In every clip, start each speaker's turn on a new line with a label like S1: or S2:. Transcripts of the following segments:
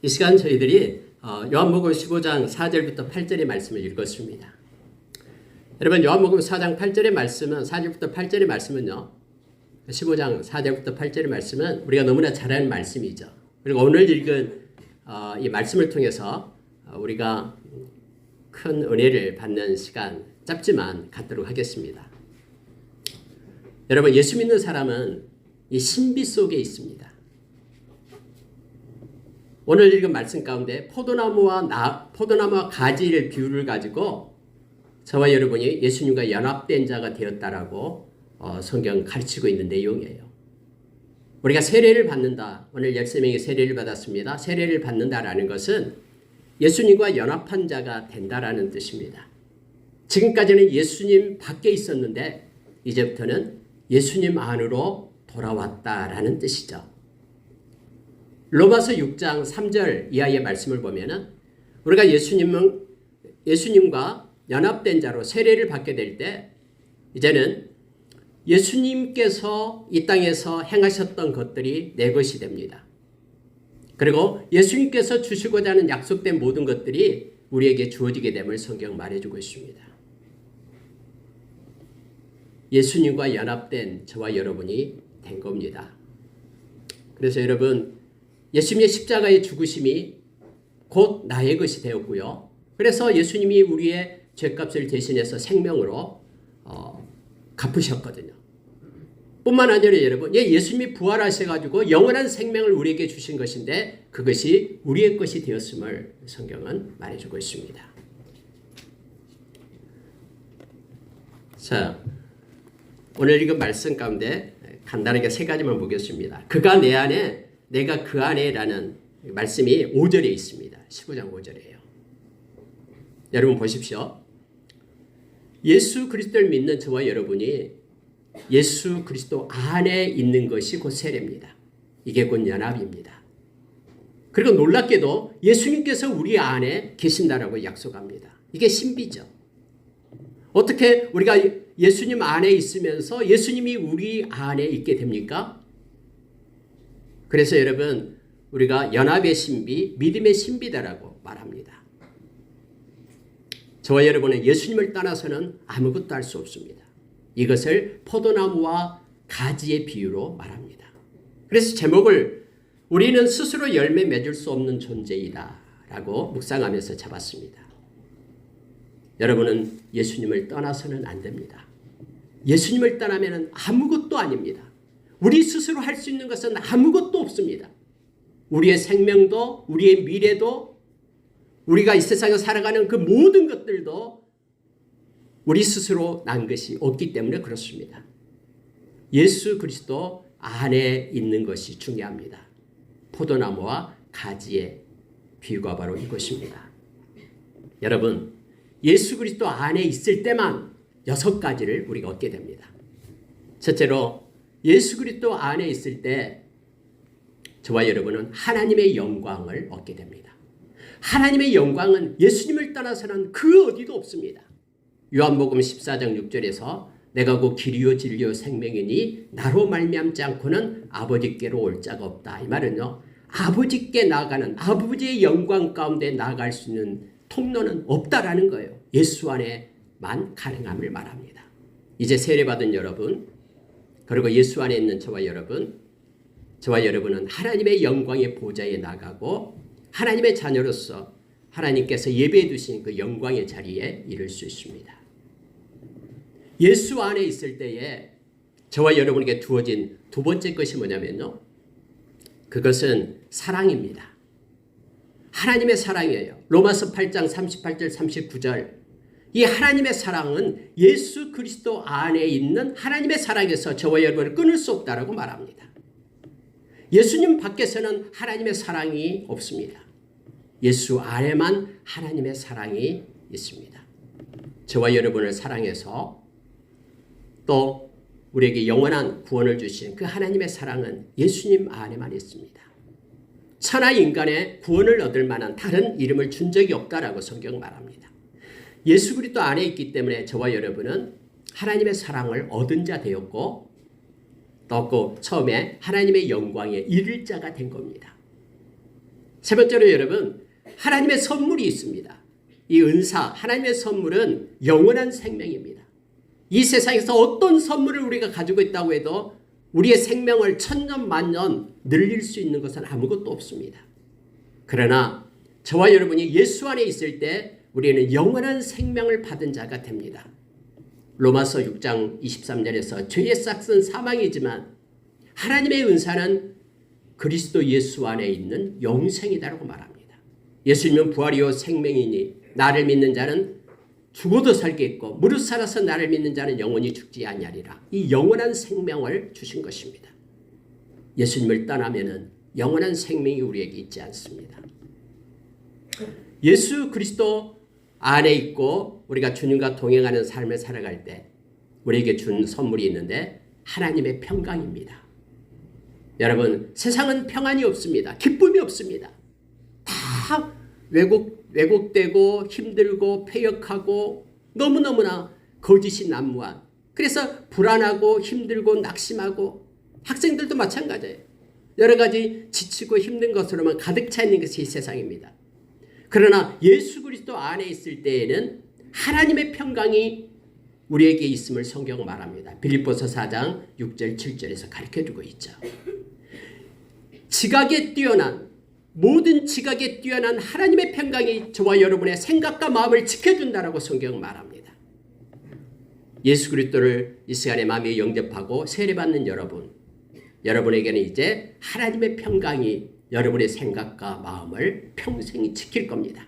S1: 이 시간 저희들이 요한복음 15장 4절부터 8절의 말씀을 읽었습니다. 여러분, 요한복음 4장 8절의 말씀은 4절부터 8절의 말씀은요. 15장 4절부터 8절의 말씀은 우리가 너무나 잘 아는 말씀이죠. 그리고 오늘 읽은 이 말씀을 통해서 우리가 큰 은혜를 받는 시간 짧지만 갖도록 하겠습니다. 여러분, 예수 믿는 사람은 이 신비 속에 있습니다. 오늘 읽은 말씀 가운데 포도나무와 가지를 비유를 가지고 저와 여러분이 예수님과 연합된 자가 되었다라고 성경 가르치고 있는 내용이에요. 우리가 세례를 받는다. 오늘 13명이 세례를 받았습니다. 세례를 받는다라는 것은 예수님과 연합한 자가 된다라는 뜻입니다. 지금까지는 예수님 밖에 있었는데 이제부터는 예수님 안으로 돌아왔다라는 뜻이죠. 로마서 6장 3절 이하의 말씀을 보면은 우리가 예수님과 연합된 자로 세례를 받게 될 때 이제는 예수님께서 이 땅에서 행하셨던 것들이 내 것이 됩니다. 그리고 예수님께서 주시고자 하는 약속된 모든 것들이 우리에게 주어지게 됨을 성경 말해주고 있습니다. 예수님과 연합된 저와 여러분이 된 겁니다. 그래서 여러분, 예수님의 십자가의 죽으심이 곧 나의 것이 되었고요. 그래서 예수님이 우리의 죄값을 대신해서 생명으로 갚으셨거든요. 뿐만 아니라 여러분, 예수님이 부활하셔가지고 영원한 생명을 우리에게 주신 것인데 그것이 우리의 것이 되었음을 성경은 말해주고 있습니다. 자, 오늘 읽은 말씀 가운데 간단하게 세 가지만 보겠습니다. 그가 내 안에, 내가 그 안에라는 말씀이 5절에 있습니다. 15장 5절이에요. 여러분 보십시오. 예수 그리스도를 믿는 저와 여러분이 예수 그리스도 안에 있는 것이 곧 세례입니다. 이게 곧 연합입니다. 그리고 놀랍게도 예수님께서 우리 안에 계신다라고 약속합니다. 이게 신비죠. 어떻게 우리가 예수님 안에 있으면서 예수님이 우리 안에 있게 됩니까? 그래서 여러분, 우리가 연합의 신비, 믿음의 신비다라고 말합니다. 저와 여러분은 예수님을 떠나서는 아무것도 할 수 없습니다. 이것을 포도나무와 가지의 비유로 말합니다. 그래서 제목을 우리는 스스로 열매 맺을 수 없는 존재이다 라고 묵상하면서 잡았습니다. 여러분은 예수님을 떠나서는 안 됩니다. 예수님을 떠나면 아무것도 아닙니다. 우리 스스로 할 수 있는 것은 아무것도 없습니다. 우리의 생명도, 우리의 미래도, 우리가 이 세상에 살아가는 그 모든 것들도 우리 스스로 난 것이 없기 때문에 그렇습니다. 예수 그리스도 안에 있는 것이 중요합니다. 포도나무와 가지의 비유가 바로 이것입니다. 여러분, 예수 그리스도 안에 있을 때만 6가지를 우리가 얻게 됩니다. 첫째로, 예수 그리스도 안에 있을 때 저와 여러분은 하나님의 영광을 얻게 됩니다. 하나님의 영광은 예수님을 떠나서는 그 어디도 없습니다. 요한복음 14장 6절에서 내가 곧 길이요 진리요 생명이니 나로 말미암지 않고는 아버지께로 올 자가 없다. 이 말은요, 아버지께 나아가는, 아버지의 영광 가운데 나아갈 수 있는 통로는 없다라는 거예요. 예수 안에만 가능함을 말합니다. 이제 세례받은 여러분, 그리고 예수 안에 있는 저와 여러분은 하나님의 영광의 보좌에 나가고 하나님의 자녀로서 하나님께서 예배해 두신 그 영광의 자리에 이를 수 있습니다. 예수 안에 있을 때에 저와 여러분에게 주어진 두 번째 것이 뭐냐면요, 그것은 사랑입니다. 하나님의 사랑이에요. 로마서 8장 38절 39절. 이 하나님의 사랑은 예수 그리스도 안에 있는 하나님의 사랑에서 저와 여러분을 끊을 수 없다라고 말합니다. 예수님 밖에서는 하나님의 사랑이 없습니다. 예수 안에만 하나님의 사랑이 있습니다. 저와 여러분을 사랑해서 또 우리에게 영원한 구원을 주신 그 하나님의 사랑은 예수님 안에만 있습니다. 천하 인간의 구원을 얻을 만한 다른 이름을 준 적이 없다라고 성경 말합니다. 예수 그리스도 안에 있기 때문에 저와 여러분은 하나님의 사랑을 얻은 자 되었고 또 처음에 하나님의 영광에 이를 자가 된 겁니다. 세 번째로 여러분, 하나님의 선물이 있습니다. 이 은사, 하나님의 선물은 영원한 생명입니다. 이 세상에서 어떤 선물을 우리가 가지고 있다고 해도 우리의 생명을 천년 만년 늘릴 수 있는 것은 아무것도 없습니다. 그러나 저와 여러분이 예수 안에 있을 때 우리는 영원한 생명을 받은 자가 됩니다. 로마서 6장 23절에서 죄의 싹은 사망이지만 하나님의 은사는 그리스도 예수 안에 있는 영생이다라고 말합니다. 예수님은 부활이요 생명이니 나를 믿는 자는 죽어도 살겠고 무릇 살아서 나를 믿는 자는 영원히 죽지 아니하리라. 이 영원한 생명을 주신 것입니다. 예수님을 떠나면은 영원한 생명이 우리에게 있지 않습니다. 예수 그리스도 안에 있고 우리가 주님과 동행하는 삶을 살아갈 때 우리에게 준 선물이 있는데 하나님의 평강입니다. 여러분, 세상은 평안이 없습니다. 기쁨이 없습니다. 다 왜곡되고 힘들고 패역하고 너무너무나 거짓이 난무한, 그래서 불안하고 힘들고 낙심하고, 학생들도 마찬가지예요. 여러 가지 지치고 힘든 것으로만 가득 차 있는 것이 이 세상입니다. 그러나 예수 그리스도 안에 있을 때에는 하나님의 평강이 우리에게 있음을 성경은 말합니다. 빌립보서 4장 6절 7절에서 가르쳐주고 있죠. 모든 지각에 뛰어난 하나님의 평강이 저와 여러분의 생각과 마음을 지켜준다라고 성경은 말합니다. 예수 그리스도를 이 시간에 마음에 영접하고 세례받는 여러분에게는 이제 하나님의 평강이 여러분의 생각과 마음을 평생 지킬 겁니다.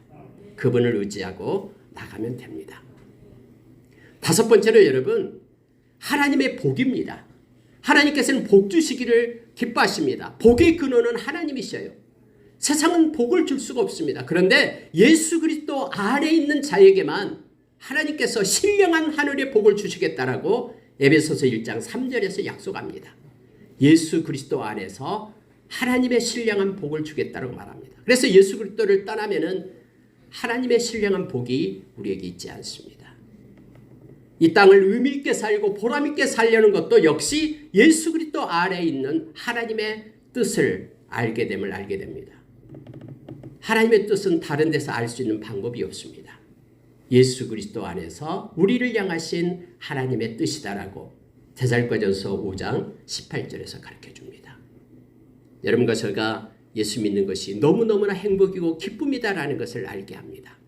S1: 그분을 의지하고 나가면 됩니다. 다섯 번째로 여러분, 하나님의 복입니다. 하나님께서는 복 주시기를 기뻐하십니다. 복의 근원은 하나님이셔요. 세상은 복을 줄 수가 없습니다. 그런데 예수 그리스도 안에 있는 자에게만 하나님께서 신령한 하늘의 복을 주시겠다라고 에베소서 1장 3절에서 약속합니다. 예수 그리스도 안에서 하나님의 신령한 복을 주겠다고 말합니다. 그래서 예수 그리스도를 떠나면은 하나님의 신령한 복이 우리에게 있지 않습니다. 이 땅을 의미 있게 살고 보람 있게 살려는 것도 역시 예수 그리스도 안에 있는 하나님의 뜻을 알게 됨을 알게 됩니다. 하나님의 뜻은 다른 데서 알 수 있는 방법이 없습니다. 예수 그리스도 안에서 우리를 향하신 하나님의 뜻이다라고 데살로니가전서 5장 18절에서 가르쳐줍니다. 여러분과 제가 예수 믿는 것이 너무너무나 행복이고 기쁨이다라는 것을 알게 합니다.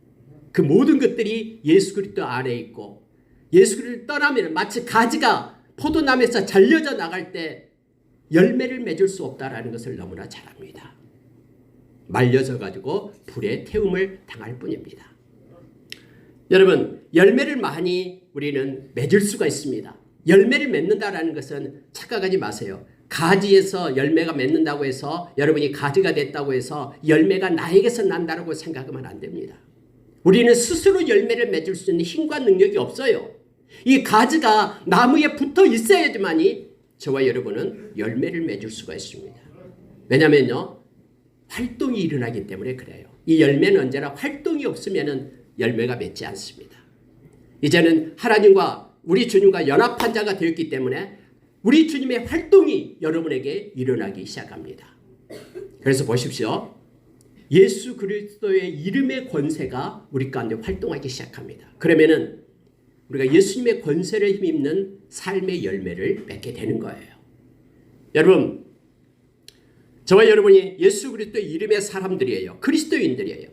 S1: 그 모든 것들이 예수 그리스도 안에 있고 예수 그리스도를 떠나면 마치 가지가 포도나무에서 잘려져 나갈 때 열매를 맺을 수 없다라는 것을 너무나 잘 압니다. 말려져 가지고 불에 태움을 당할 뿐입니다. 여러분, 열매를 많이 우리는 맺을 수가 있습니다. 열매를 맺는다라는 것은 착각하지 마세요. 가지에서 열매가 맺는다고 해서 여러분이 가지가 됐다고 해서 열매가 나에게서 난다라고 생각하면 안 됩니다. 우리는 스스로 열매를 맺을 수 있는 힘과 능력이 없어요. 이 가지가 나무에 붙어 있어야지만이 저와 여러분은 열매를 맺을 수가 있습니다. 왜냐면요, 활동이 일어나기 때문에 그래요. 이 열매는 언제나 활동이 없으면 열매가 맺지 않습니다. 이제는 하나님과 우리 주님과 연합한 자가 되었기 때문에 우리 주님의 활동이 여러분에게 일어나기 시작합니다. 그래서 보십시오. 예수 그리스도의 이름의 권세가 우리 가운데 활동하기 시작합니다. 그러면은 우리가 예수님의 권세를 힘입는 삶의 열매를 맺게 되는 거예요. 여러분, 저와 여러분이 예수 그리스도의 이름의 사람들이에요. 그리스도인들이에요.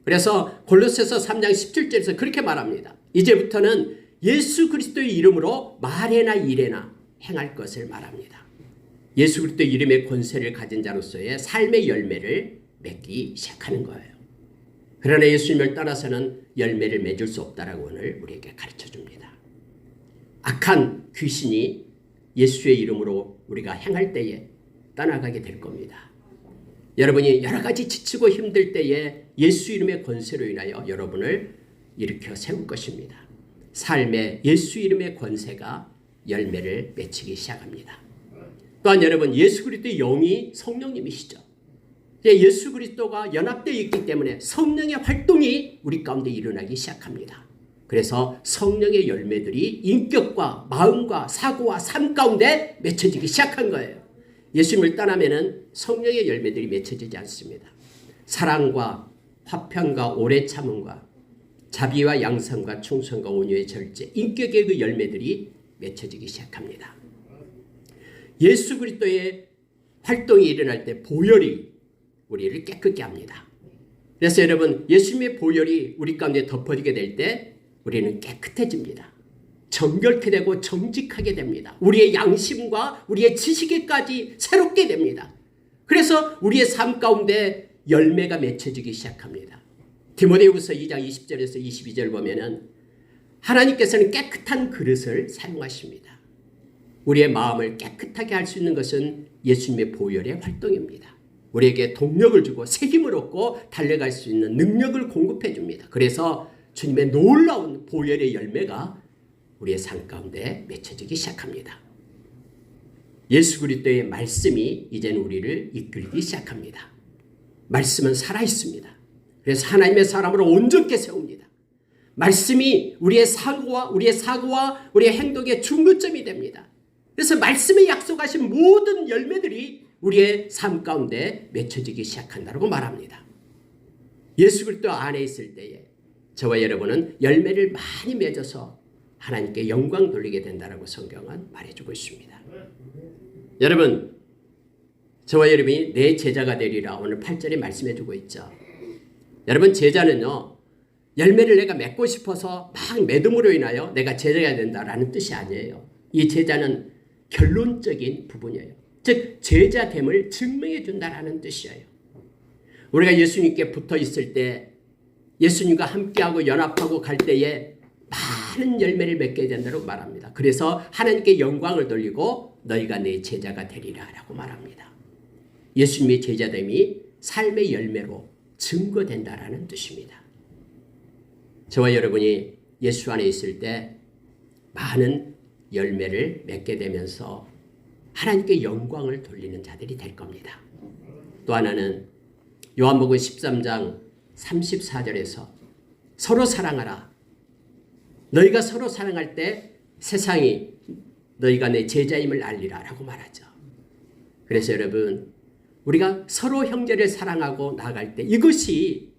S1: 그래서 골로새서 3장 17절에서 그렇게 말합니다. 이제부터는 예수 그리스도의 이름으로 말해나 일해나 행할 것을 말합니다. 예수 그리스도의 이름의 권세를 가진 자로서의 삶의 열매를 맺기 시작하는 거예요. 그러나 예수님을 따라서는 열매를 맺을 수 없다라고 오늘 우리에게 가르쳐줍니다. 악한 귀신이 예수의 이름으로 우리가 행할 때에 떠나가게 될 겁니다. 여러분이 여러 가지 지치고 힘들 때에 예수 이름의 권세로 인하여 여러분을 일으켜 세울 것입니다. 삶에 예수 이름의 권세가 열매를 맺히기 시작합니다. 또한 여러분, 예수 그리스도의 영이 성령님이시죠. 예수 그리스도가 연합되어 있기 때문에 성령의 활동이 우리 가운데 일어나기 시작합니다. 그래서 성령의 열매들이 인격과 마음과 사고와 삶 가운데 맺혀지기 시작한 거예요. 예수님을 떠나면은 성령의 열매들이 맺혀지지 않습니다. 사랑과 화평과 오래 참음과 자비와 양선과 충성과 온유의 절제, 인격의 그 열매들이 맺혀지기 시작합니다. 예수 그리스도의 활동이 일어날 때 보혈이 우리를 깨끗게 합니다. 그래서 여러분, 예수님의 보혈이 우리 가운데 덮어지게 될 때 우리는 깨끗해집니다. 정결케 되고 정직하게 됩니다. 우리의 양심과 우리의 지식에까지 새롭게 됩니다. 그래서 우리의 삶 가운데 열매가 맺혀지기 시작합니다. 디모데후서 2장 20절에서 22절 보면은 하나님께서는 깨끗한 그릇을 사용하십니다. 우리의 마음을 깨끗하게 할 수 있는 것은 예수님의 보혈의 활동입니다. 우리에게 동력을 주고 새 힘을 얻고 달려갈 수 있는 능력을 공급해 줍니다. 그래서 주님의 놀라운 보혈의 열매가 우리의 삶 가운데 맺혀지기 시작합니다. 예수 그리스도의 말씀이 이제는 우리를 이끌기 시작합니다. 말씀은 살아있습니다. 그래서 하나님의 사람으로 온전케 세웁니다. 말씀이 우리의 사고와 우리의 행동의 중요점이 됩니다. 그래서 말씀에 약속하신 모든 열매들이 우리의 삶 가운데 맺혀지기 시작한다고 말합니다. 예수 그리스도 안에 있을 때에 저와 여러분은 열매를 많이 맺어서 하나님께 영광 돌리게 된다라고 성경은 말해주고 있습니다. 여러분, 저와 여러분이 내 제자가 되리라 오늘 8절에 말씀해주고 있죠. 여러분, 제자는요, 열매를 내가 맺고 싶어서 막 믿음으로 인하여 내가 제자가 된다라는 뜻이 아니에요. 이 제자는 결론적인 부분이에요. 즉 제자됨을 증명해 준다라는 뜻이에요. 우리가 예수님께 붙어 있을 때, 예수님과 함께하고 연합하고 갈 때에 많은 열매를 맺게 된다고 말합니다. 그래서 하나님께 영광을 돌리고 너희가 내 제자가 되리라 라고 말합니다. 예수님의 제자됨이 삶의 열매로 증거된다라는 뜻입니다. 저와 여러분이 예수 안에 있을 때 많은 열매를 맺게 되면서 하나님께 영광을 돌리는 자들이 될 겁니다. 또 하나는 요한복음 13장 34절에서 서로 사랑하라. 너희가 서로 사랑할 때 세상이 너희가 내 제자임을 알리라 라고 말하죠. 그래서 여러분, 우리가 서로 형제를 사랑하고 나아갈 때 이것이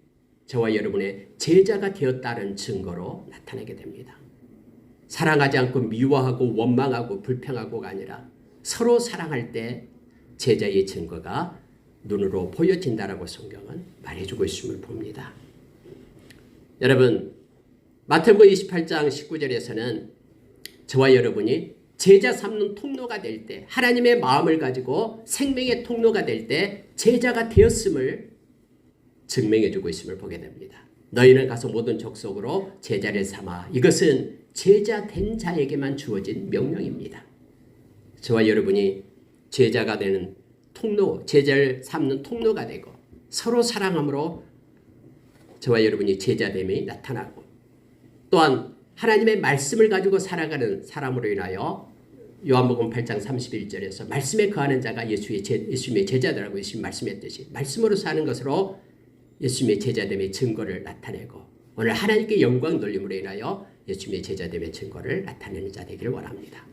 S1: 저와 여러분의 제자가 되었다는 증거로 나타나게 됩니다. 사랑하지 않고 미워하고 원망하고 불평하고가 아니라 서로 사랑할 때 제자의 증거가 눈으로 보여진다라고 성경은 말해주고 있음을 봅니다. 여러분, 마태복음 28장 19절에서는 저와 여러분이 제자 삼는 통로가 될 때, 하나님의 마음을 가지고 생명의 통로가 될 때 제자가 되었음을 증명해주고 있음을 보게 됩니다. 너희는 가서 모든 족속으로 제자를 삼아. 이것은 제자 된 자에게만 주어진 명령입니다. 저와 여러분이 제자가 되는 통로, 제자를 삼는 통로가 되고 서로 사랑함으로 저와 여러분이 제자됨이 나타나고, 또한 하나님의 말씀을 가지고 살아가는 사람으로 인하여 요한복음 8장 31절에서 말씀에 거하는 자가 예수님의 제자들라고 예수님 말씀했듯이 말씀으로 사는 것으로 예수님의 제자됨의 증거를 나타내고 오늘 하나님께 영광 돌림으로 인하여 예수님의 제자됨의 증거를 나타내는 자 되기를 원합니다.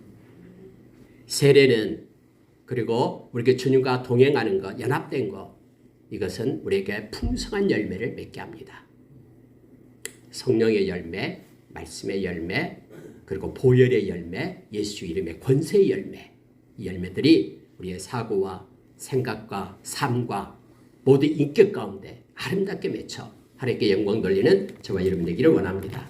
S1: 세례는, 그리고 우리가 주님과 동행하는 것, 연합된 것, 이것은 우리에게 풍성한 열매를 맺게 합니다. 성령의 열매, 말씀의 열매, 그리고 보혈의 열매, 예수 이름의 권세의 열매, 이 열매들이 우리의 사고와 생각과 삶과 모든 인격 가운데 아름답게 맺혀 하나님께 영광 돌리는 저와 여러분 되기를 원합니다.